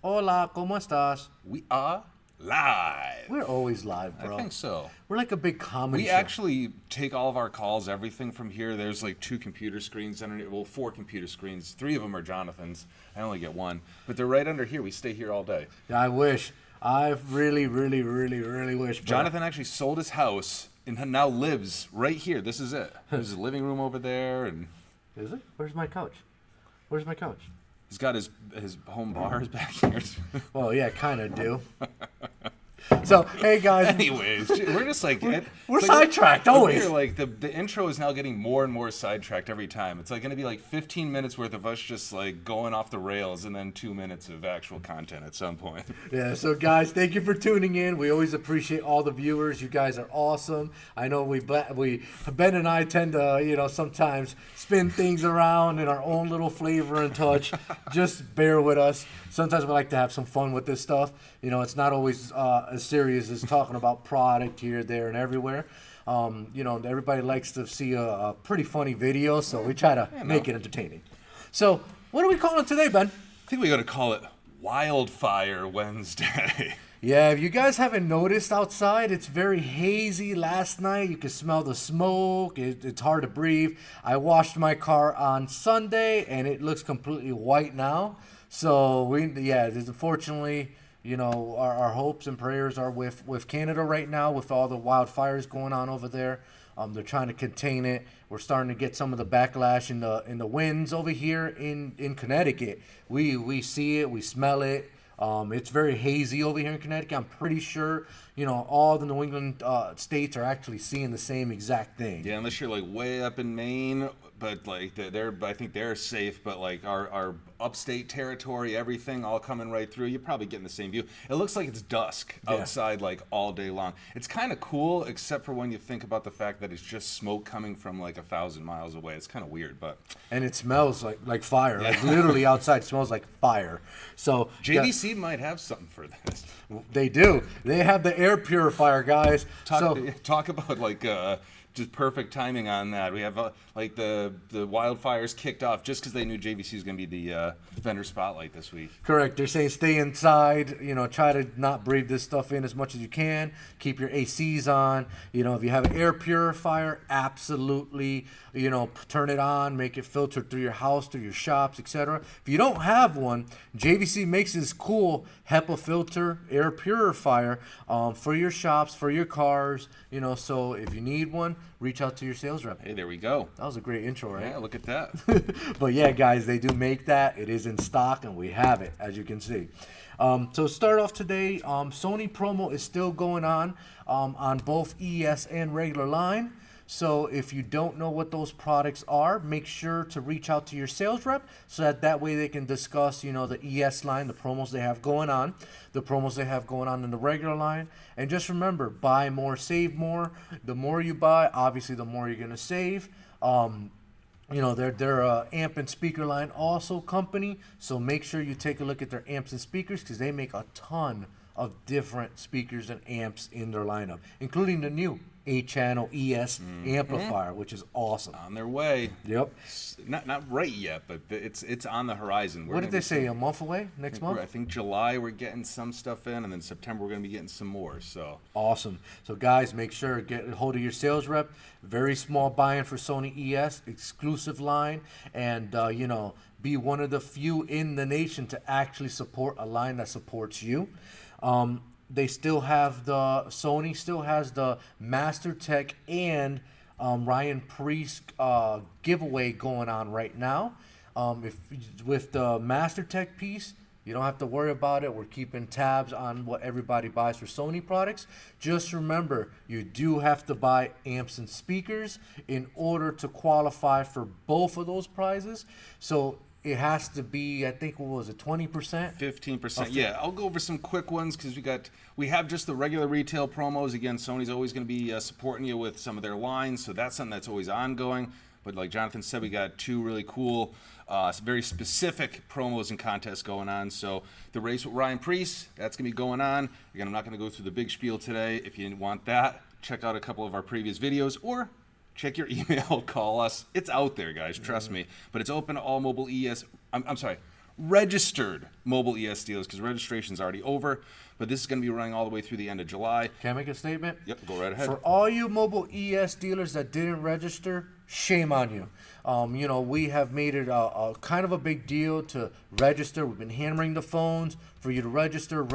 Hola, ¿cómo estás? We are live. We're always live, bro. I think so. We're like a big comedy We show. actually take all of our calls, everything from here. There's like 2 computer screens underneath. Well, 4 computer screens. 3 of them are Jonathan's. I only get 1. But they're right under here. We stay here all day. I wish. I really wish. Bro. Jonathan actually sold his house and now lives right here. This is it. There's a living room over there. And Is it? Where's my couch? Where's my couch? he's got his home bars back here. Well, yeah, kind of do. So, hey guys. Anyways, we're just like we're sidetracked always. Like the intro is now getting more and more sidetracked every time. It's like going to be like 15 minutes worth of us just like going off the rails, and then 2 minutes of actual content at some point. Yeah. So, guys, thank you for tuning in. We always appreciate all the viewers. You guys are awesome. I know Ben and I tend to sometimes spin things around in our own little flavor and touch. Just bear with us. Sometimes we like to have some fun with this stuff. It's not always as serious as talking about product here, there, and everywhere. Everybody likes to see a pretty funny video, so we try to make it entertaining. So, what are we calling it today, Ben? I think we got to call it Wildfire Wednesday. Yeah, if you guys haven't noticed outside, it's very hazy. Last night, you could smell the smoke. It's hard to breathe. I washed my car on Sunday, and it looks completely white now. So, unfortunately, our hopes and prayers are with Canada right now, with all the wildfires going on over there. They're trying to contain it. We're starting to get some of the backlash in the winds over here in Connecticut. We see it, we smell it. It's very hazy over here in Connecticut. I'm pretty sure, all the New England states are actually seeing the same exact thing. Yeah, unless you're like way up in Maine, but like I think they're safe. But like our upstate territory, everything all coming right through. You're probably getting the same view. It looks like it's dusk outside like all day long. It's kind of cool, except for when you think about the fact that it's just smoke coming from like 1,000 miles away. It's kind of weird, but and it smells like fire. Yeah. Like literally outside smells like fire. So JVC might have something for this. They do. They have the air purifier, guys. Talk about like just perfect timing on that. We have like the wildfires kicked off just because they knew JVC was going to be the vendor spotlight this week. Correct. They're saying stay inside. Try to not breathe this stuff in as much as you can. Keep your ACs on. If you have an air purifier, absolutely. Turn it on. Make it filter through your house, through your shops, etc. If you don't have one, JVC makes this cool HEPA filter air purifier for your shops, for your cars. So if you need one, reach out to your sales rep. Hey, there we go. That was a great intro, right? Yeah, look at that. But yeah, guys, they do make that. It is in stock, and we have it, as you can see. So start off today, Sony promo is still going on both ES and regular line. So if you don't know what those products are, make sure to reach out to your sales rep so that way they can discuss, the ES line, the promos they have going on, the promos they have going on in the regular line. And just remember, buy more, save more. The more you buy, obviously, the more you're going to save. They're a amp and speaker line also company. So make sure you take a look at their amps and speakers because they make a ton of different speakers and amps in their lineup, including the new 8-channel ES amplifier, which is awesome. On their way. Yep. Not right yet, but it's on the horizon. What did they say? A month away? Next month? I think July we're getting some stuff in, and then September we're going to be getting some more. So awesome. So guys, make sure get a hold of your sales rep. Very small buy-in for Sony ES, exclusive line, and be one of the few in the nation to actually support a line that supports you. They still have Sony still has the Master Tech and Ryan Priest giveaway going on right now. With the Master Tech piece, you don't have to worry about it. We're keeping tabs on what everybody buys for Sony products. Just remember, you do have to buy amps and speakers in order to qualify for both of those prizes. So it has to be, I think, what was it, 20%? 15%. Yeah, I'll go over some quick ones because we have just the regular retail promos. Again, Sony's always going to be supporting you with some of their lines, so that's something that's always ongoing. But like Jonathan said, we got 2 really cool, very specific promos and contests going on. So the race with Ryan Priest, that's going to be going on. Again, I'm not going to go through the big spiel today. If you want that, check out a couple of our previous videos or check your email, call us. It's out there, guys. Trust me. But it's open to all mobile ES. I'm sorry. registered mobile ES dealers, because registration's already over, but this is going to be running all the way through the end of July. Can I make a statement? Yep, go right ahead. For all you mobile ES dealers that didn't register, shame on you. We have made it a kind of a big deal to register. We've been hammering the phones for you to register.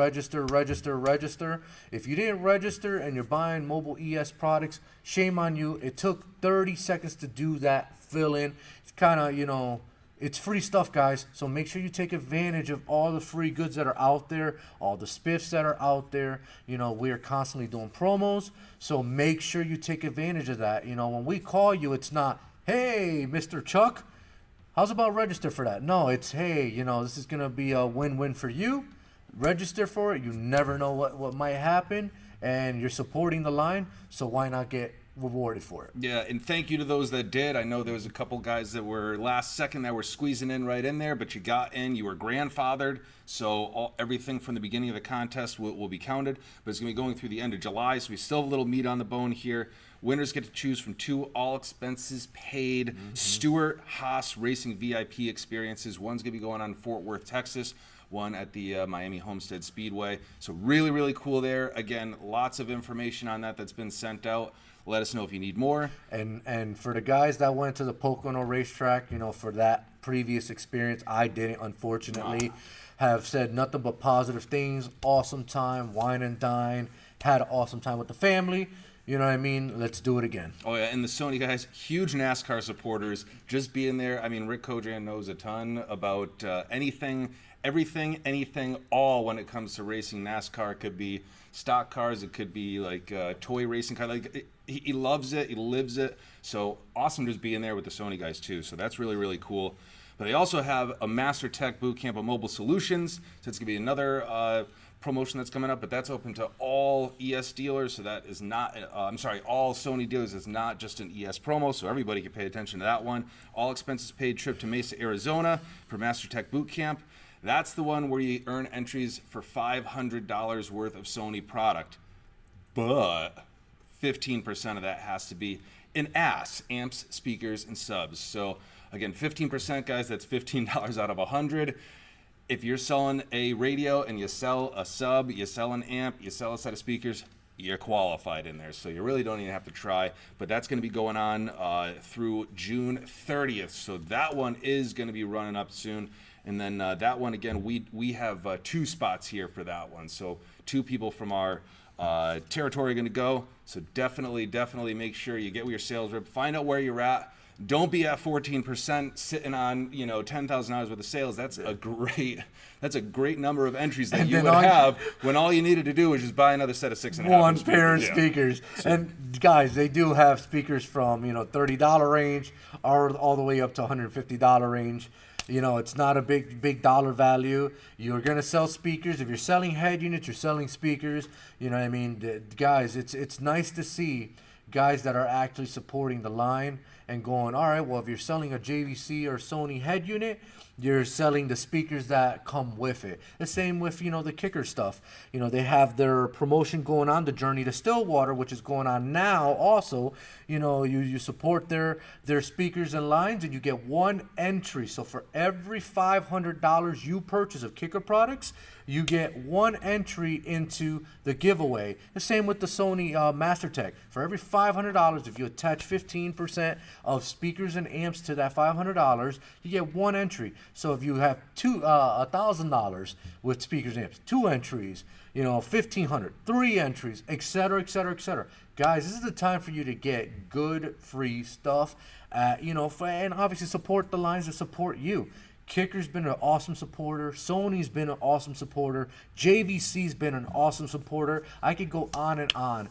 If you didn't register and you're buying mobile ES products, shame on you. It took 30 seconds to do that fill in. It's kind of, it's free stuff, guys. So make sure you take advantage of all the free goods that are out there, all the spiffs that are out there. We are constantly doing promos. So make sure you take advantage of that. When we call you, it's not, hey, Mr. Chuck, how's about register for that? No, it's, hey, this is going to be a win-win for you. Register for it. You never know what might happen. And you're supporting the line. So why not get rewarded for it? Yeah, and thank you to those that did. I know there was a couple guys that were last second that were squeezing in right in there, but you got in, you were grandfathered, so everything from the beginning of the contest will be counted, but it's going to be going through the end of July, so we still have a little meat on the bone here. Winners get to choose from 2 all-expenses-paid Stewart Haas Racing VIP experiences. One's going to be going on in Fort Worth, Texas, one at the Miami Homestead Speedway. So really, really cool there. Again, lots of information on that's been sent out. Let us know if you need more. And for the guys that went to the Pocono racetrack, for that previous experience, I didn't, unfortunately, have said nothing but positive things. Awesome time, wine and dine, had an awesome time with the family. You know what I mean? Let's do it again. Oh, yeah, and the Sony guys, huge NASCAR supporters, just being there. I mean, Rick Kodran knows a ton about everything, anything, all when it comes to racing. NASCAR could be stock cars, it could be like toy racing car. He loves it, he lives it. So awesome just being there with the Sony guys too. So that's really, really cool. But they also have a Master Tech Bootcamp of Mobile Solutions. So it's gonna be another promotion that's coming up, but that's open to all ES dealers. So that is not, all Sony dealers. It's not just an ES promo, so everybody can pay attention to that one. All expenses paid trip to Mesa, Arizona for Master Tech Bootcamp. That's the one where you earn entries for $500 worth of Sony product. But 15% of that has to be in amps, speakers, and subs. So again, 15%, guys, that's $15 out of 100. If you're selling a radio and you sell a sub, you sell an amp, you sell a set of speakers, you're qualified in there. So you really don't even have to try. But that's going to be going on through June 30th. So that one is going to be running up soon. And then that one, again, we have 2 spots here for that one. So 2 people from our territory are going to go. So definitely make sure you get with your sales rep, find out where you're at. Don't be at 14% sitting on $10,000 worth of sales. That's a great number of entries that you would have when all you needed to do was just buy another set of 6.5 one pair of speakers. So, and guys, they do have speakers from $30 range all the way up to $150 range. It's not a big dollar value. You're gonna sell speakers. If you're selling head units, you're selling speakers. You know what I mean, guys. It's nice to see guys that are actually supporting the line and going, all right, well, if you're selling a JVC or Sony head unit, you're selling the speakers that come with it. The same with, the kicker stuff. They have their promotion going on, the Journey to Stillwater, which is going on now also. You support their speakers and lines, and you get 1 entry. So for every $500 you purchase of kicker products, you get 1 entry into the giveaway. The same with the Sony MasterTech. For every $500, if you attach 15% of speakers and amps to that $500, you get 1 entry. So if you have $1,000 with speakers and amps, 2 entries, $1,500, 3 entries, etc., etc., etc. Guys, this is the time for you to get good free stuff, and obviously support the lines that support you. Kicker's been an awesome supporter. Sony's been an awesome supporter. JVC's been an awesome supporter. I could go on and on.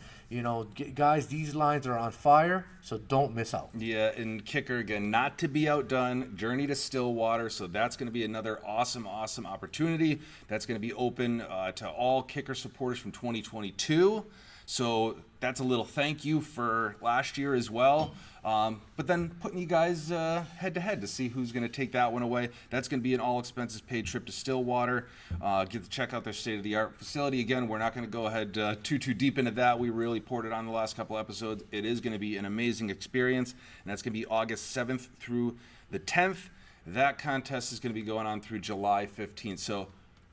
Guys, these lines are on fire, so don't miss out. Yeah, and Kicker, again, not to be outdone, Journey to Stillwater, so that's going to be another awesome opportunity. That's going to be open to all Kicker supporters from 2022. So that's a little thank you for last year as well. But then putting you guys head to head to see who's going to take that one away. That's going to be an all expenses paid trip to Stillwater. Get to check out their state-of-the-art facility. Again, we're not going to go ahead too deep into that. We really poured it on the last couple episodes. It is going to be an amazing experience, and that's going to be August 7th through the 10th. That contest is going to be going on through July 15th. So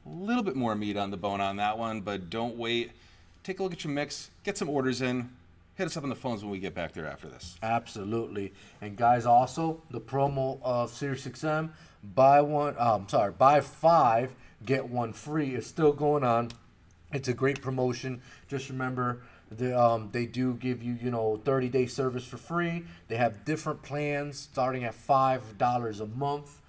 a little bit more meat on the bone on that one, but don't wait. Take a look at your mix, get some orders in. Hit us up on the phones when we get back there after this. Absolutely. And guys, also the promo of SiriusXM, buy 5, get 1 free is still going on. It's a great promotion. Just remember, they do give you, 30-day service for free. They have different plans starting at $5 a month.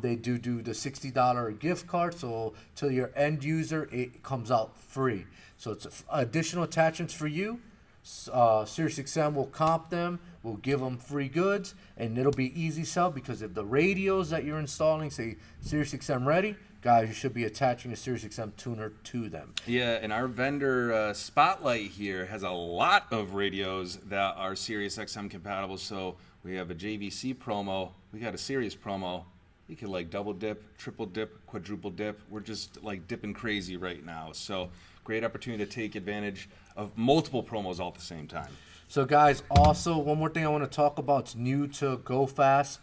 They do the $60 gift card, so to your end user, it comes out free. So it's additional attachments for you. SiriusXM will comp them, will give them free goods, and it'll be easy sell because if the radios that you're installing say SiriusXM ready, guys, you should be attaching a SiriusXM tuner to them. Yeah, and our vendor Spotlight here has a lot of radios that are SiriusXM compatible. So we have a JVC promo, we got a Sirius promo. You could like double dip, triple dip, quadruple dip. We're just like dipping crazy right now. So great opportunity to take advantage of multiple promos all at the same time. So guys, also one more thing I want to talk about. It's new to GoFast.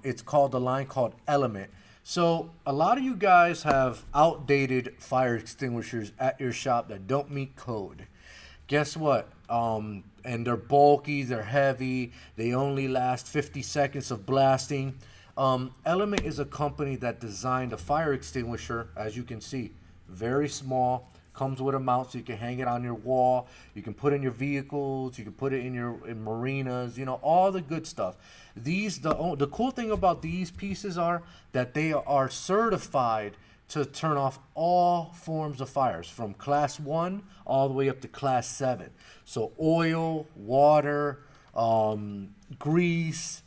It's called the line called Element. So a lot of you guys have outdated fire extinguishers at your shop that don't meet code. Guess what? And they're bulky, they're heavy, they only last 50 seconds of blasting. Element is a company that designed a fire extinguisher, as you can see, very small. Comes with a mount so you can hang it on your wall. You can put it in your vehicles. You can put it in marinas. All the good stuff. The cool thing about these pieces are that they are certified to turn off all forms of fires from class 1 all the way up to class 7. So oil, water, grease,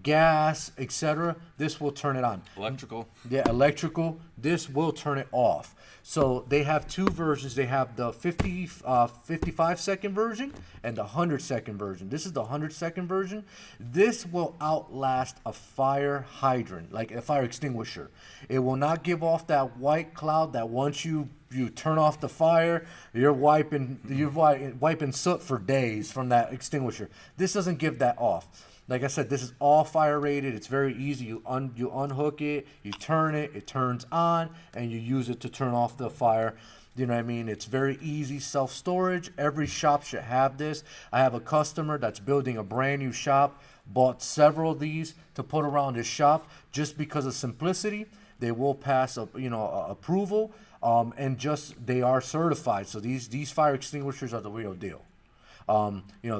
gas, etc. This will turn it on. Electrical. Yeah, electrical. This will turn it off. So they have 2 versions. They have the 55-second version and the 100-second version. This is the 100-second version. This will outlast a fire hydrant, like a fire extinguisher. It will not give off that white cloud that once you turn off the fire, you're wiping soot for days from that extinguisher. This doesn't give that off. Like I said, this is all fire rated. It's very easy. You unhook it, you turn it, it turns on, and you use it to turn off the fire. You know what I mean? It's very easy self-storage. Every shop should have this. I have a customer that's building a brand new shop, bought several of these to put around his shop just because of simplicity. They will pass approval, and just they are certified. So these fire extinguishers are the real deal.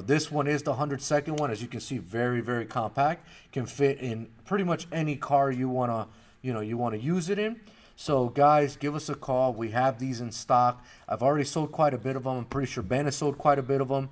This one is the 100-second one. As you can see, very, very compact. Can fit in pretty much any car you wanna use it in. So guys, give us a call. We have these in stock. I've already sold quite a bit of them. I'm pretty sure Ben has sold quite a bit of them.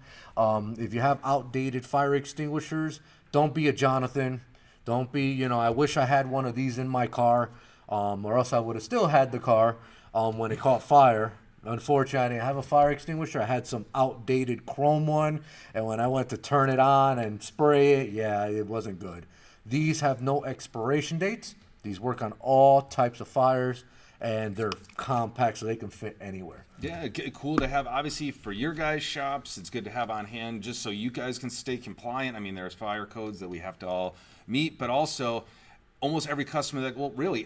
If you have outdated fire extinguishers, don't be a Jonathan. Don't be, I wish I had one of these in my car, or else I would have still had the car when it caught fire. Unfortunately, I didn't have a fire extinguisher. I had some outdated chrome one, and when I went to turn it on and spray it, it wasn't good. These have no expiration dates. These work on all types of fires, and they're compact, so they can fit anywhere. Yeah, cool to have. Obviously, for your guys' shops, it's good to have on hand just so you guys can stay compliant. I mean, there's fire codes that we have to all meet, but also almost every customer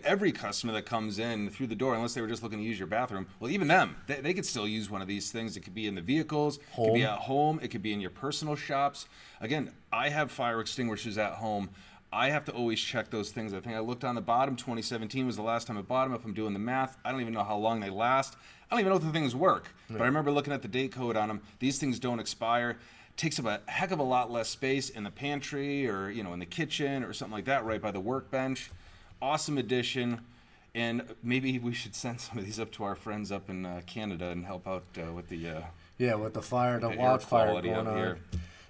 every customer that comes in through the door, unless they were just looking to use your bathroom, well, even them, they could still use one of these things. It could be in the vehicles, it could be at home, it could be in your personal shops. Again, I have fire extinguishers at home. I have to always check those things. I think I looked on the bottom. 2017 was the last time I bought them. If I'm doing the math, I don't even know how long they last. I don't even know if the things work. Yeah. But I remember looking at the date code on them. These things don't expire. Takes up a heck of a lot less space in the pantry or in the kitchen or something like that, right by the workbench. Awesome addition, and maybe we should send some of these up to our friends up in Canada and help out with the wildfire going on here.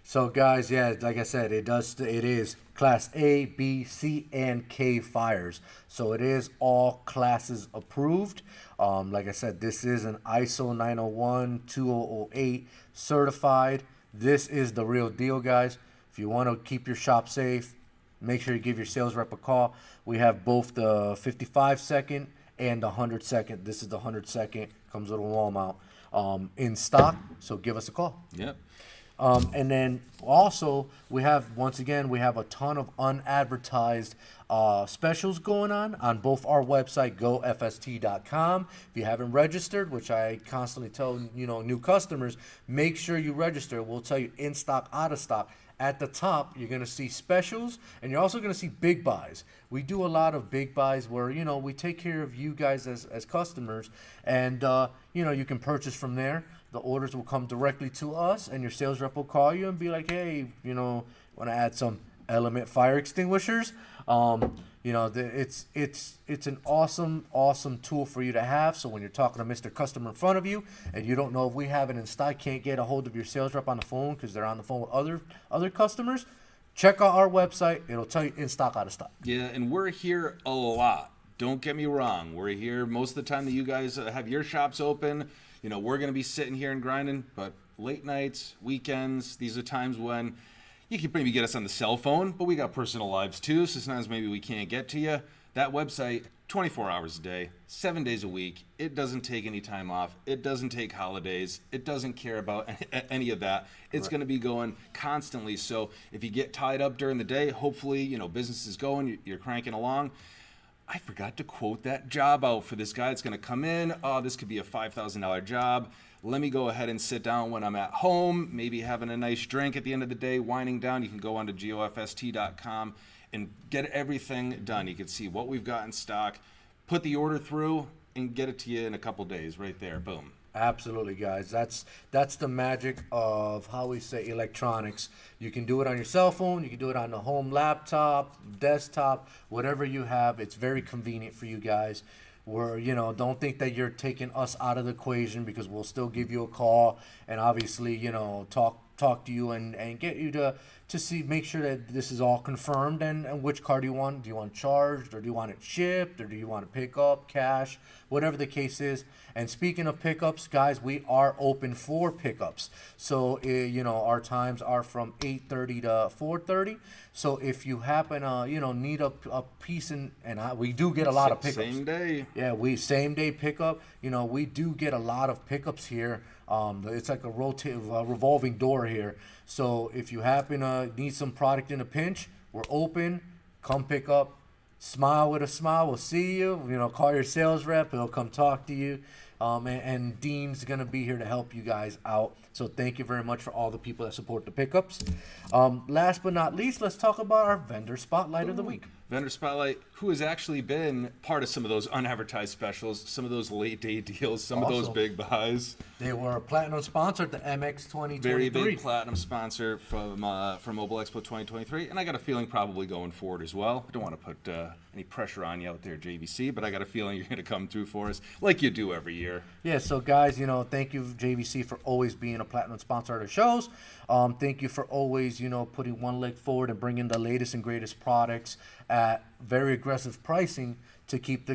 So guys, like I said, it is class A, B, C, and K fires. So it is all classes approved. Like I said, this is an ISO 901-2008 certified. This is the real deal, guys. If you want to keep your shop safe, make sure you give your sales rep a call. We have both the 55-second and the 100-second. This is the 100-second. Comes with a wall mount in stock, so give us a call. Yep. And then also we have a ton of unadvertised specials going on both our website gofst.com. If you haven't registered, which I constantly tell new customers, make sure you register. We'll tell you in stock, out of stock. At the top, you're going to see specials, and you're also going to see big buys. We do a lot of big buys where, we take care of you guys as customers, and, you can purchase from there. The orders will come directly to us, and your sales rep will call you and be like, hey, want to add some Element fire extinguishers? It's an awesome tool for you to have. So when you're talking to Mr. Customer in front of you and you don't know if we have it in stock, can't get a hold of your sales rep on the phone because they're on the phone with other customers, check out our website. It'll tell you in stock, out of stock. Yeah, and we're here a lot. Don't get me wrong. We're here most of the time that you guys have your shops open. We're going to be sitting here and grinding, but late nights, weekends, these are times when you can maybe get us on the cell phone, but we got personal lives too, so sometimes maybe we can't get to you. That website, 24 hours a day, 7 days a week. It doesn't take any time off. It doesn't take holidays. It doesn't care about any of that. It's going to be going constantly. So if you get tied up during the day, hopefully, business is going, you're cranking along. I forgot to quote that job out for this guy that's going to come in. Oh, this could be a $5,000 job. Let me go ahead and sit down when I'm at home, maybe having a nice drink at the end of the day, winding down. You can go onto gofst.com and get everything done. You can see what we've got in stock, put the order through, and get it to you in a couple days right there. Boom. Absolutely, guys. That's the magic of how we say electronics. You can do it on your cell phone. You can do it on the home laptop, desktop, whatever you have. It's very convenient for you guys. Don't think that you're taking us out of the equation, because we'll still give you a call and obviously, talk to you and get you to make sure that this is all confirmed and which car do you want. Do you want charged, or do you want it shipped, or do you want to pick up cash, whatever the case is. And speaking of pickups, guys, we are open for pickups. So, our times are from 8:30 to 4:30. So if you happen to, need a piece we do get a lot of pickups. Same day. Yeah, same day pickup. We do get a lot of pickups here. It's like a revolving door here. So if you happen to need some product in a pinch, we're open. Come pick up. Smile with a smile. We'll see you. Call your sales rep. He'll come talk to you. And Dean's going to be here to help you guys out. So thank you very much for all the people that support the pickups. Last but not least, let's talk about our vendor spotlight of the week. Vendor spotlight, who has actually been part of some of those unadvertised specials, some of those late day deals, some of those big buys. They were a platinum sponsor at the MX 2023. Very big platinum sponsor from Mobile Expo 2023, and I got a feeling probably going forward as well. I don't want to put any pressure on you out there, JVC, but I got a feeling you're going to come through for us like you do every year. Yeah, so guys, thank you, JVC, for always being a platinum sponsor of the shows. Thank you for always, putting one leg forward and bringing the latest and greatest products at very aggressive pricing to keep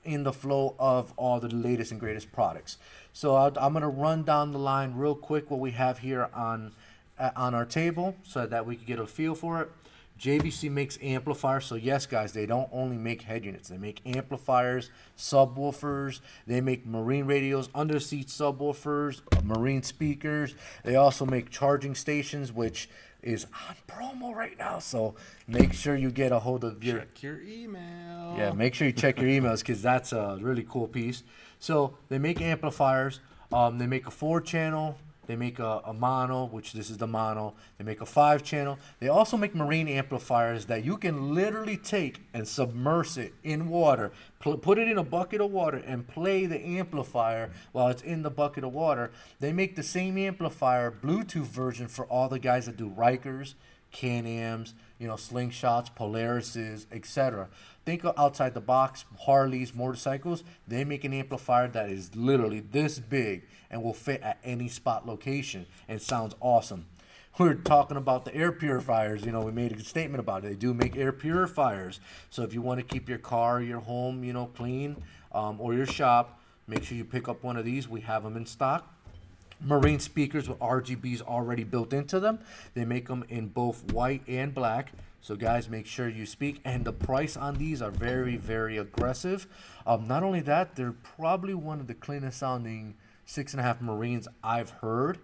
in the flow of all the latest and greatest products. So I'm going to run down the line real quick what we have here on our table so that we can get a feel for it. JVC makes amplifiers. So yes, guys, they don't only make head units. They make amplifiers, subwoofers. They make marine radios, underseat subwoofers, marine speakers. They also make charging stations, which is on promo right now. So make sure you get a hold of check your email. Yeah, make sure you check your emails, because that's a really cool piece. So they make amplifiers. They make a 4-channel. They make a mono, which this is the mono. They make a 5-channel. They also make marine amplifiers that you can literally take and submerge it in water, put it in a bucket of water, and play the amplifier while it's in the bucket of water. They make the same amplifier, Bluetooth version, for all the guys that do Rikers, Can-Ams, Slingshots, Polarises, etc. Think of outside the box, Harleys, motorcycles. They make an amplifier that is literally this big and will fit at any spot location and sounds awesome. We're talking about the air purifiers. We made a statement about it. They do make air purifiers. So if you want to keep your car, your home, clean, or your shop, make sure you pick up one of these. We have them in stock. Marine speakers with RGBs already built into them. They make them in both white and black. So guys, make sure you speak. And the price on these are very, very aggressive. Not only that, they're probably one of the cleanest sounding 6.5 Marines I've heard.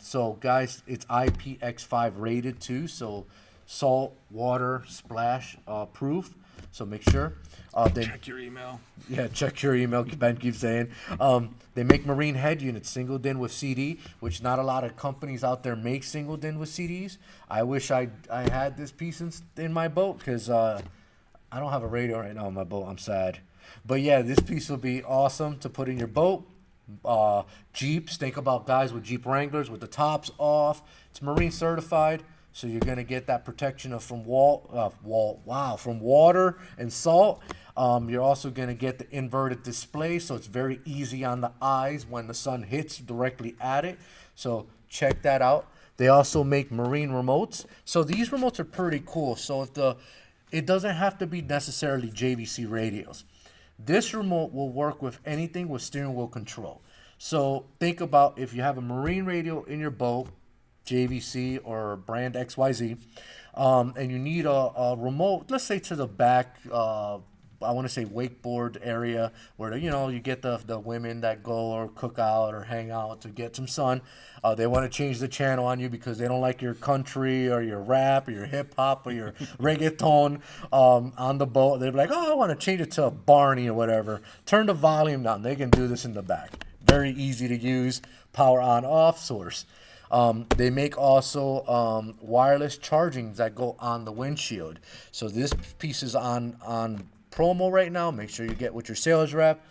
So guys, it's IPX5 rated too, so salt, water, splash proof. So make sure. Check your email. Yeah, check your email, Ben keeps saying. They make marine head units singled in with CD, which not a lot of companies out there make singled in with CDs. I wish I had this piece in my boat, because I don't have a radio right now in my boat. I'm sad. But yeah, this piece will be awesome to put in your boat. Jeeps, think about guys with Jeep Wranglers with the tops off. It's marine certified, so you're gonna get that protection from from water and salt. You're also gonna get the inverted display, so it's very easy on the eyes when the sun hits directly at it. So check that out. They also make marine remotes. So these remotes are pretty cool. So it doesn't have to be necessarily JVC radios. This remote will work with anything with steering wheel control. So think about if you have a marine radio in your boat, JVC or brand XYZ, and you need a remote, let's say to the back, I want to say wakeboard area where, you get the women that go or cook out or hang out to get some sun. They want to change the channel on you because they don't like your country or your rap or your hip hop or your reggaeton on the boat. They're like, oh, I want to change it to Barney or whatever. Turn the volume down. They can do this in the back. Very easy to use. Power on off source. They make also wireless charging that go on the windshield. So this piece is on promo right now. Make sure you get with your sales rep.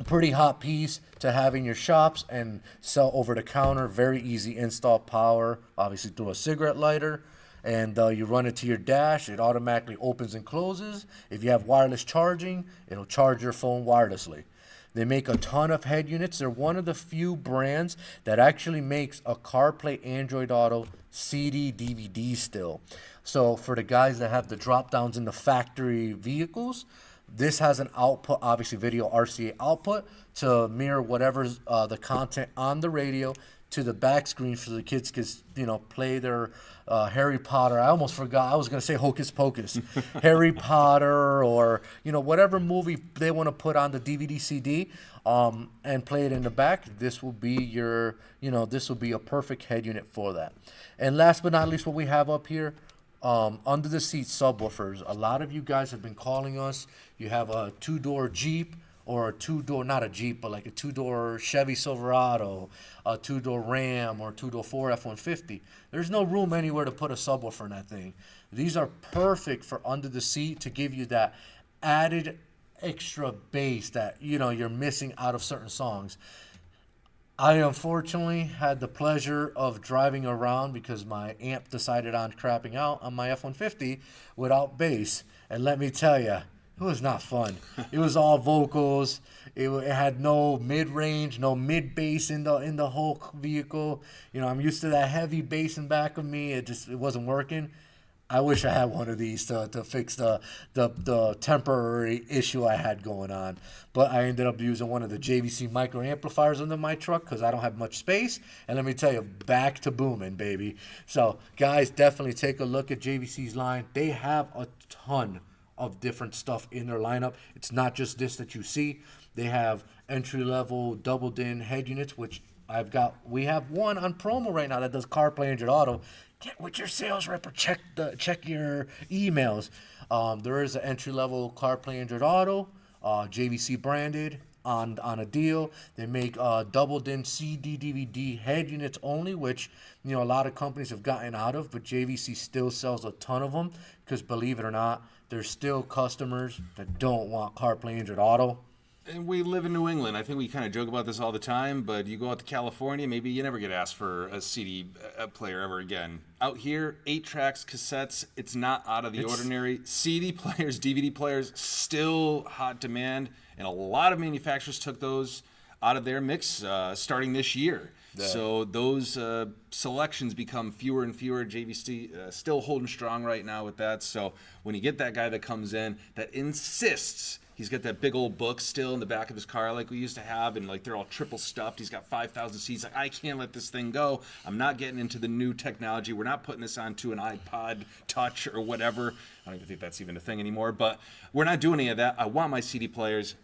Pretty hot piece to have in your shops and sell over the counter. Very easy install. Power obviously through a cigarette lighter, and you run it to your dash. It automatically opens and closes. If you have wireless charging, it'll charge your phone wirelessly. They make a ton of head units. They're one of the few brands that actually makes a CarPlay Android Auto CD DVD still. So for the guys that have the drop downs in the factory vehicles, this has an output, obviously video RCA output, to mirror whatever's the content on the radio to the back screen for the kids can, play their Harry Potter. I almost forgot. I was going to say Hocus Pocus. Harry Potter or, whatever movie they want to put on the DVD CD and play it in the back. This will be this will be a perfect head unit for that. And last but not least, what we have up here, under the seat subwoofers. A lot of you guys have been calling us. You have a two-door Jeep or a two-door, not a Jeep, but like a two-door Chevy Silverado, a two-door Ram, or a two-door Ford F-150. There's no room anywhere to put a subwoofer in that thing. These are perfect for under the seat to give you that added extra bass that, you're missing out of certain songs. I unfortunately had the pleasure of driving around because my amp decided on crapping out on my F-150 without bass. And let me tell you, it was not fun. It was all vocals. It had no mid-range, no mid-bass in the whole vehicle. I'm used to that heavy bass in back of me. It wasn't working. I wish I had one of these to fix the temporary issue I had going on. But I ended up using one of the JVC micro amplifiers under my truck because I don't have much space. And let me tell you, back to booming, baby. So, guys, definitely take a look at JVC's line. They have a ton of different stuff in their lineup. It's not just this that you see. They have entry-level double-din head units, which we have one on promo right now that does CarPlay Android Auto. Get with your sales rep or check your emails. There is an entry-level CarPlay Android Auto, JVC branded on a deal. They make double-din CD DVD head units only, which a lot of companies have gotten out of, but JVC still sells a ton of them because, believe it or not, there's still customers that don't want CarPlay Android Auto. And we live in New England. I think we kind of joke about this all the time, but you go out to California, maybe you never get asked for a CD player ever again. Out here, 8 tracks, cassettes, it's not out of the ordinary. CD players, DVD players, still hot demand, and a lot of manufacturers took those out of their mix starting this year. Yeah. So those selections become fewer and fewer. JVC still holding strong right now with that. So when you get that guy that comes in that insists, he's got that big old book still in the back of his car like we used to have, and like they're all triple stuffed. He's got 5,000 seats. Like, I can't let this thing go. I'm not getting into the new technology. We're not putting this onto an iPod Touch or whatever. I don't even think that's even a thing anymore, but we're not doing any of that. I want my CD players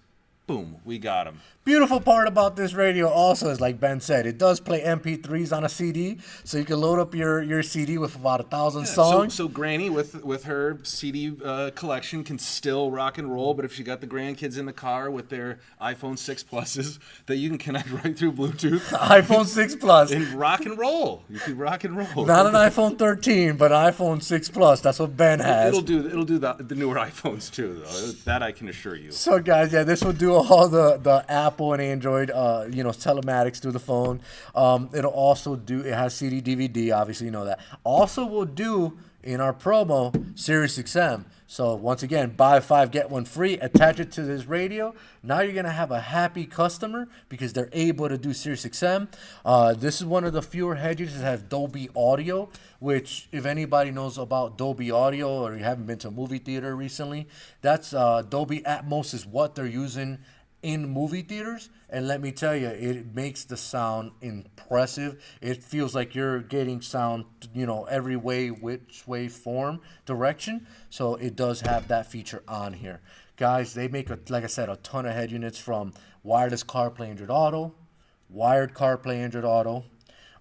Boom, we got them. Beautiful part about this radio also is, like Ben said, it does play MP3s on a CD, so you can load up your CD with about 1,000 songs. So Granny with her CD collection can still rock and roll, but if she got the grandkids in the car with their iPhone 6 Pluses, that you can connect right through Bluetooth. iPhone 6 Plus. And rock and roll. You can rock and roll. Not an iPhone 13, but an iPhone 6 Plus. That's what Ben has. It'll do the newer iPhones too, though. That I can assure you. So guys, yeah, this will do all the Apple and Android, telematics through the phone. It'll also do. It has CD, DVD. Obviously, you know that. Also, will do in our promo SiriusXM. So once again, buy 5 get 1 free. Attach it to this radio. Now you're gonna have a happy customer because they're able to do SiriusXM. This is one of the fewer headers that has Dolby Audio, which if anybody knows about Dolby Audio or you haven't been to a movie theater recently, that's Dolby Atmos is what they're using in movie theaters, and let me tell you, it makes the sound impressive. It feels like you're getting sound, every way, which way, form, direction. So it does have that feature on here. Guys, they make, like I said, a ton of head units from wireless CarPlay Android Auto, wired CarPlay Android Auto,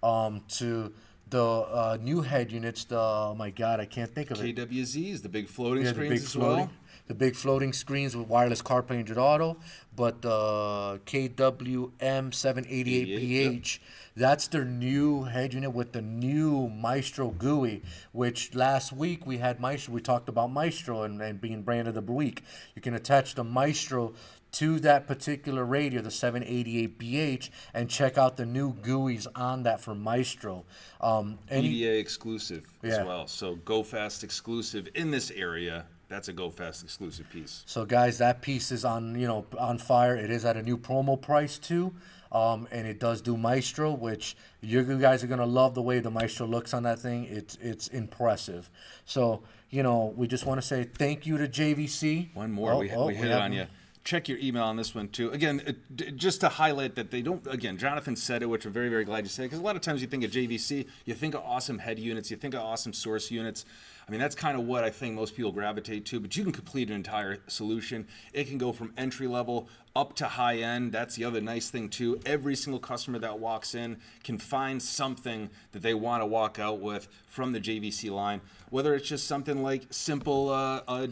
to the new head units, oh my God, I can't think of it. KWZs, the big floating screens as well. The big floating screens with wireless CarPlay Android Auto, but the KWM788BH, that's their new head unit with the new Maestro GUI, which last week we had Maestro. We talked about Maestro and being brand of the week. You can attach the Maestro to that particular radio, the 788BH, and check out the new GUIs on that for Maestro. EDA exclusive as well. So GoFast exclusive in this area. That's a GoFast exclusive piece. So guys, that piece is on fire. It is at a new promo price too. And it does do Maestro, which you guys are gonna love the way the Maestro looks on that thing. It's impressive. So, we just want to say thank you to JVC. One more, we hit it on you. Check your email on this one too. Again, just to highlight that they don't. Again, Jonathan said it, which I'm very, very glad you said, because a lot of times you think of JVC, you think of awesome head units, you think of awesome source units. I mean, that's kind of what I think most people gravitate to, but you can complete an entire solution. It can go from entry level up to high end. That's the other nice thing too. Every single customer that walks in can find something that they want to walk out with from the JVC line, whether it's just something like simple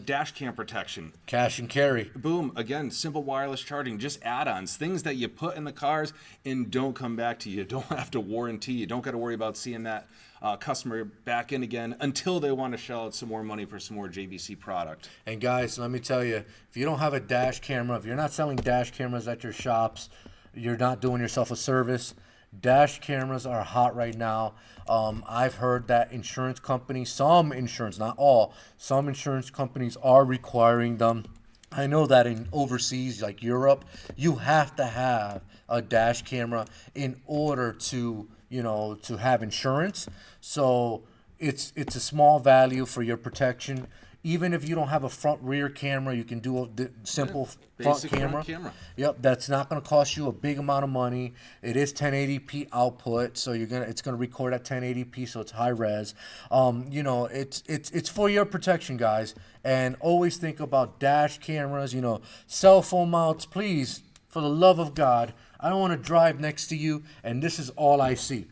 dash cam protection. Cash and carry. Boom. Again, simple wireless charging, just add-ons, things that you put in the cars and don't come back to you. You don't have to warranty. You don't got to worry about seeing that customer back in again until they want to shell out some more money for some more JVC product. And guys, let me tell you, if you don't have a dash camera, if you're not selling dash cameras at your shops, you're not doing yourself a service. Dash cameras are hot right now. I've heard that insurance companies, some insurance, not all, some insurance companies are requiring them. I know that in overseas, like Europe, you have to have a dash camera in order to have insurance. So it's a small value for your protection. Even if you don't have a front rear camera, you can do a simple front camera. Yep, that's not going to cost you a big amount of money. It is 1080p output, so it's going to record at 1080p, so it's high res. It's for your protection, guys. And always think about dash cameras. Cell phone mounts, please, for the love of God. I don't want to drive next to you, and this is all I see.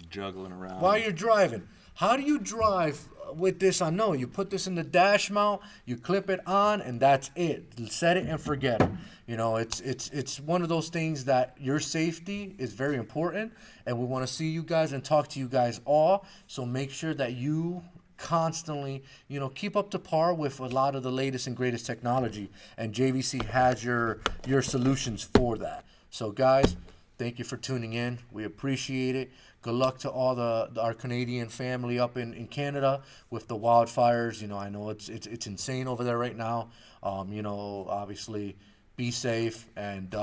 Juggling around. While you're driving. How do you drive with this on? No, you put this in the dash mount, you clip it on, and that's it. Set it and forget it. It's one of those things that your safety is very important, and we want to see you guys and talk to you guys all. So make sure that you constantly, keep up to par with a lot of the latest and greatest technology, and JVC has your solutions for that. So guys, thank you for tuning in. We appreciate it. Good luck to all our Canadian family up in Canada with the wildfires. I know it's insane over there right now. Obviously, be safe, and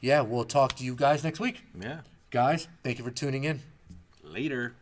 we'll talk to you guys next week. Yeah, guys, thank you for tuning in. Later.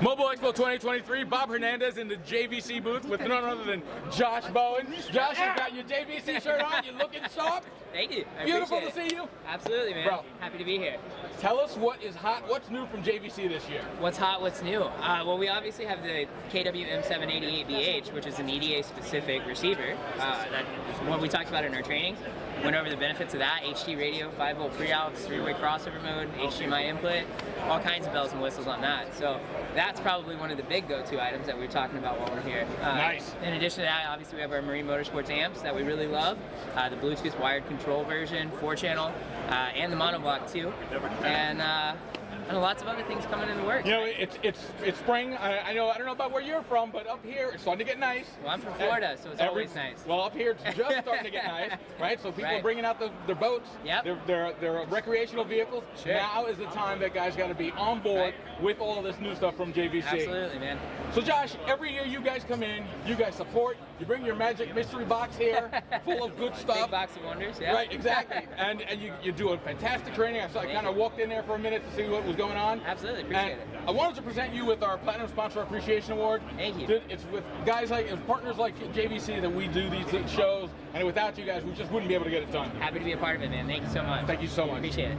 Mobile Expo 2023, Bob Hernandez in the JVC booth with none other than Josh Bowen. Josh, you got your JVC shirt on, you're looking sharp. Thank you. I Beautiful to appreciate see you. Absolutely, man. Bro. Happy to be here. Tell us what is hot, what's new from JVC this year? What's hot, what's new? Well, we obviously have the KWM788BH, which is an EDA-specific receiver. That is what we talked about in our trainings. Went over the benefits of that, HD radio, 5-volt pre-aux, 3-way crossover mode, HDMI input, all kinds of bells and whistles on that. So that's probably one of the big go-to items that we were talking about while we're here. Nice. In addition to that, obviously we have our Marine Motorsports amps that we really love, the Bluetooth wired control version, 4-channel, and the monoblock too, and lots of other things coming in the works. You know, it's spring. I don't know about where you're from, but up here it's starting to get nice. Well, I'm from Florida, so it's always nice. Well, up here it's just starting to get nice, right? So people are bringing out their boats, their recreational vehicles. Sure. Now is the time that guys got to be on board with all of this new stuff from JVC. Absolutely, man. So Josh, every year you guys come in, you guys support, you bring your magic mystery box here, full of good stuff. Big box of wonders, yeah. Right, exactly. and you do a fantastic training. I kind of walked in there for a minute to see what was going on. Absolutely, appreciate it. I wanted to present you with our Platinum Sponsor Appreciation Award. Thank you. It's with guys like, partners like JVC that we do these shows, and without you guys, we just wouldn't be able to get it done. Happy to be a part of it, man. Thank you so much. Thank you so much. Appreciate it.